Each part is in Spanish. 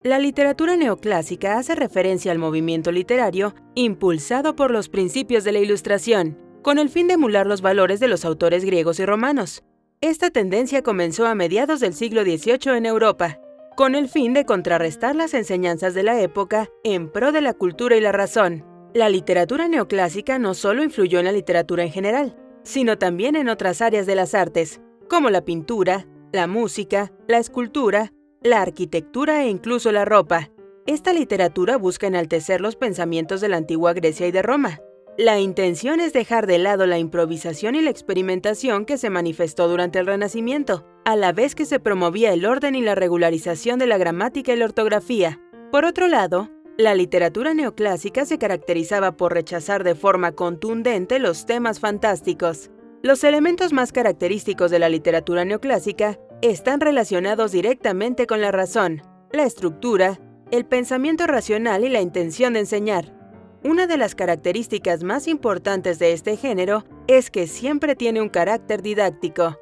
La literatura neoclásica hace referencia al movimiento literario impulsado por los principios de la Ilustración, con el fin de emular los valores de los autores griegos y romanos. Esta tendencia comenzó a mediados del siglo XVIII en Europa, con el fin de contrarrestar las enseñanzas de la época en pro de la cultura y la razón. La literatura neoclásica no solo influyó en la literatura en general, sino también en otras áreas de las artes, como la pintura, la música, la escultura, la arquitectura e incluso la ropa. Esta literatura busca enaltecer los pensamientos de la antigua Grecia y de Roma. La intención es dejar de lado la improvisación y la experimentación que se manifestó durante el Renacimiento, a la vez que se promovía el orden y la regularización de la gramática y la ortografía. Por otro lado, la literatura neoclásica se caracterizaba por rechazar de forma contundente los temas fantásticos. Los elementos más característicos de la literatura neoclásica están relacionados directamente con la razón, la estructura, el pensamiento racional y la intención de enseñar. Una de las características más importantes de este género es que siempre tiene un carácter didáctico.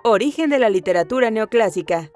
Origen de la literatura neoclásica.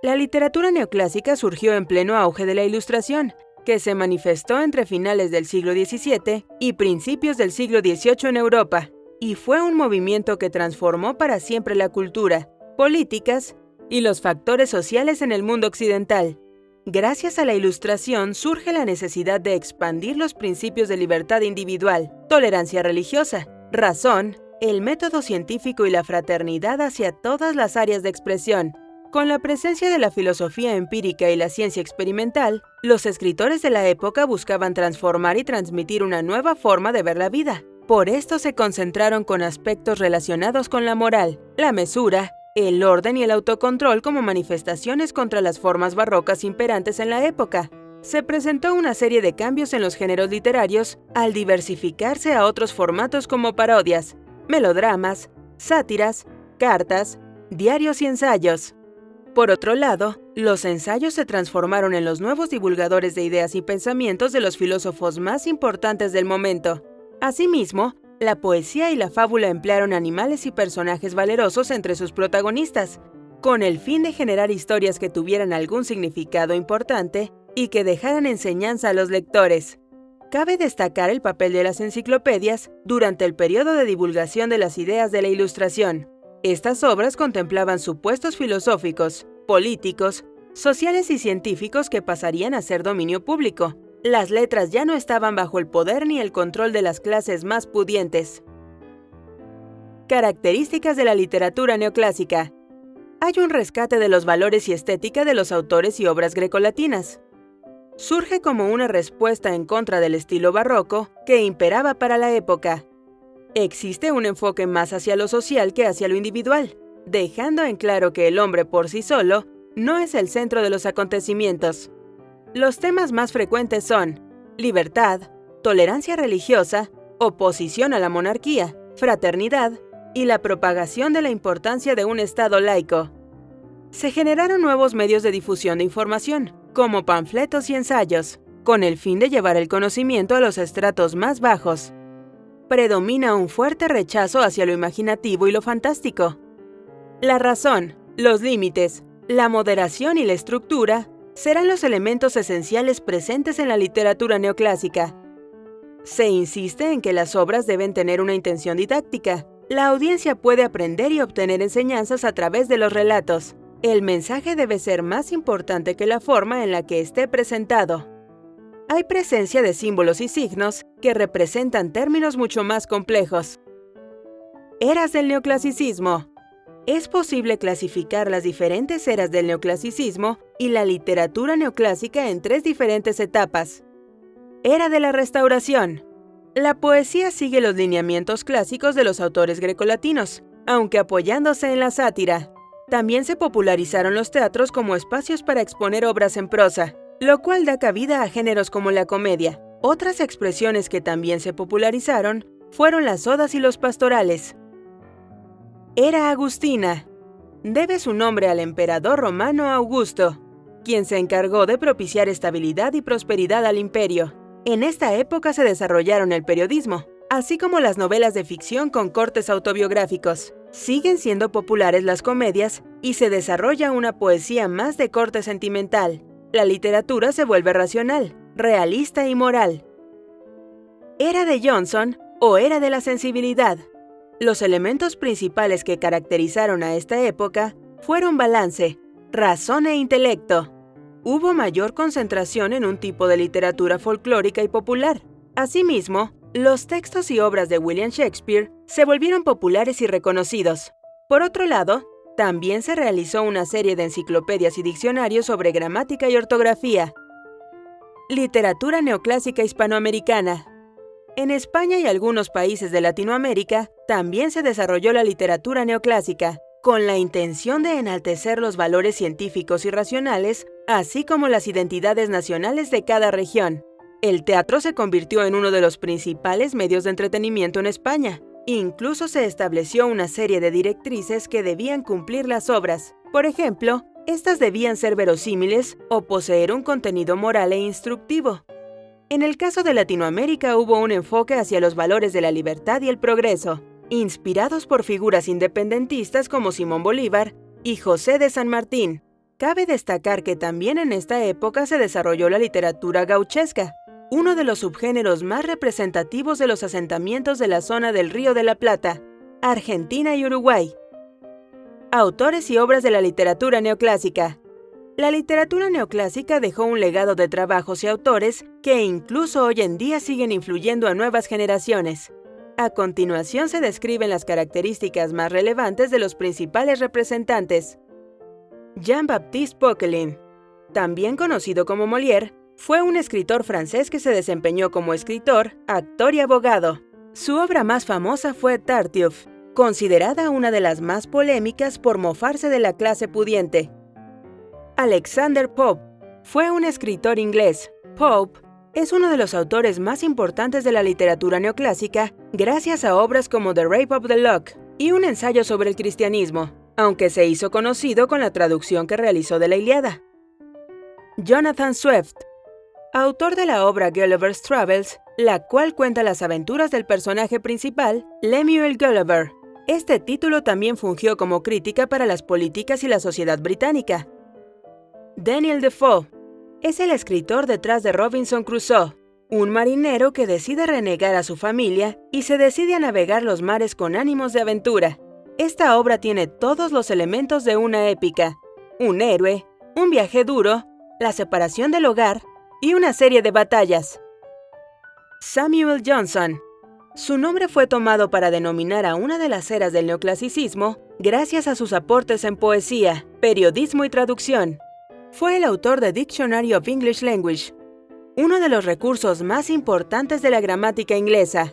La literatura neoclásica surgió en pleno auge de la Ilustración, que se manifestó entre finales del siglo XVII y principios del siglo XVIII en Europa, y fue un movimiento que transformó para siempre la cultura, políticas y los factores sociales en el mundo occidental. Gracias a la Ilustración surge la necesidad de expandir los principios de libertad individual, tolerancia religiosa, razón, el método científico y la fraternidad hacia todas las áreas de expresión. Con la presencia de la filosofía empírica y la ciencia experimental, los escritores de la época buscaban transformar y transmitir una nueva forma de ver la vida. Por esto se concentraron con aspectos relacionados con la moral, la mesura, el orden y el autocontrol como manifestaciones contra las formas barrocas imperantes en la época. Se presentó una serie de cambios en los géneros literarios al diversificarse a otros formatos como parodias, melodramas, sátiras, cartas, diarios y ensayos. Por otro lado, los ensayos se transformaron en los nuevos divulgadores de ideas y pensamientos de los filósofos más importantes del momento. Asimismo, la poesía y la fábula emplearon animales y personajes valerosos entre sus protagonistas, con el fin de generar historias que tuvieran algún significado importante y que dejaran enseñanza a los lectores. Cabe destacar el papel de las enciclopedias durante el periodo de divulgación de las ideas de la Ilustración. Estas obras contemplaban supuestos filosóficos, políticos, sociales y científicos que pasarían a ser dominio público. Las letras ya no estaban bajo el poder ni el control de las clases más pudientes. Características de la literatura neoclásica. Hay un rescate de los valores y estética de los autores y obras grecolatinas. Surge como una respuesta en contra del estilo barroco que imperaba para la época. Existe un enfoque más hacia lo social que hacia lo individual, dejando en claro que el hombre por sí solo no es el centro de los acontecimientos. Los temas más frecuentes son libertad, tolerancia religiosa, oposición a la monarquía, fraternidad y la propagación de la importancia de un Estado laico. Se generaron nuevos medios de difusión de información, como panfletos y ensayos, con el fin de llevar el conocimiento a los estratos más bajos. Predomina un fuerte rechazo hacia lo imaginativo y lo fantástico. La razón, los límites, la moderación y la estructura serán los elementos esenciales presentes en la literatura neoclásica. Se insiste en que las obras deben tener una intención didáctica. La audiencia puede aprender y obtener enseñanzas a través de los relatos. El mensaje debe ser más importante que la forma en la que esté presentado. Hay presencia de símbolos y signos que representan términos mucho más complejos. Eras del neoclasicismo. Es posible clasificar las diferentes eras del neoclasicismo y la literatura neoclásica en 3 diferentes etapas. Era de la Restauración. La poesía sigue los lineamientos clásicos de los autores grecolatinos, aunque apoyándose en la sátira. También se popularizaron los teatros como espacios para exponer obras en prosa, lo cual da cabida a géneros como la comedia. Otras expresiones que también se popularizaron fueron las odas y los pastorales. Era agustina. Debe su nombre al emperador romano Augusto, quien se encargó de propiciar estabilidad y prosperidad al imperio. En esta época se desarrollaron el periodismo, así como las novelas de ficción con cortes autobiográficos. Siguen siendo populares las comedias y se desarrolla una poesía más de corte sentimental. la literatura se vuelve racional, realista y moral. ¿Era de Johnson o era de la sensibilidad? Los elementos principales que caracterizaron a esta época fueron balance, razón e intelecto. Hubo mayor concentración en un tipo de literatura folclórica y popular. Asimismo, los textos y obras de William Shakespeare se volvieron populares y reconocidos. Por otro lado, también se realizó una serie de enciclopedias y diccionarios sobre gramática y ortografía. Literatura neoclásica hispanoamericana. En España y algunos países de Latinoamérica también se desarrolló la literatura neoclásica, con la intención de enaltecer los valores científicos y racionales, así como las identidades nacionales de cada región. El teatro se convirtió en uno de los principales medios de entretenimiento en España. Incluso se estableció una serie de directrices que debían cumplir las obras. Por ejemplo, estas debían ser verosímiles o poseer un contenido moral e instructivo. En el caso de Latinoamérica hubo un enfoque hacia los valores de la libertad y el progreso, inspirados por figuras independentistas como Simón Bolívar y José de San Martín. Cabe destacar que también en esta época se desarrolló la literatura gauchesca, uno de los subgéneros más representativos de los asentamientos de la zona del Río de la Plata, Argentina y Uruguay. Autores y obras de la literatura neoclásica. La literatura neoclásica dejó un legado de trabajos y autores que incluso hoy en día siguen influyendo a nuevas generaciones. A continuación se describen las características más relevantes de los principales representantes. Jean-Baptiste Poquelin, también conocido como Molière, fue un escritor francés que se desempeñó como escritor, actor y abogado. Su obra más famosa fue Tartuffe, considerada una de las más polémicas por mofarse de la clase pudiente. Alexander Pope fue un escritor inglés. Pope es uno de los autores más importantes de la literatura neoclásica gracias a obras como The Rape of the Lock y un ensayo sobre el cristianismo, aunque se hizo conocido con la traducción que realizó de la Ilíada. Jonathan Swift, autor de la obra Gulliver's Travels, la cual cuenta las aventuras del personaje principal, Lemuel Gulliver. Este título también fungió como crítica para las políticas y la sociedad británica. Daniel Defoe es el escritor detrás de Robinson Crusoe, un marinero que decide renegar a su familia y se decide a navegar los mares con ánimos de aventura. Esta obra tiene todos los elementos de una épica: un héroe, un viaje duro, la separación del hogar y una serie de batallas. Samuel Johnson. Su nombre fue tomado para denominar a una de las eras del neoclasicismo gracias a sus aportes en poesía, periodismo y traducción. Fue el autor de Dictionary of English Language, uno de los recursos más importantes de la gramática inglesa.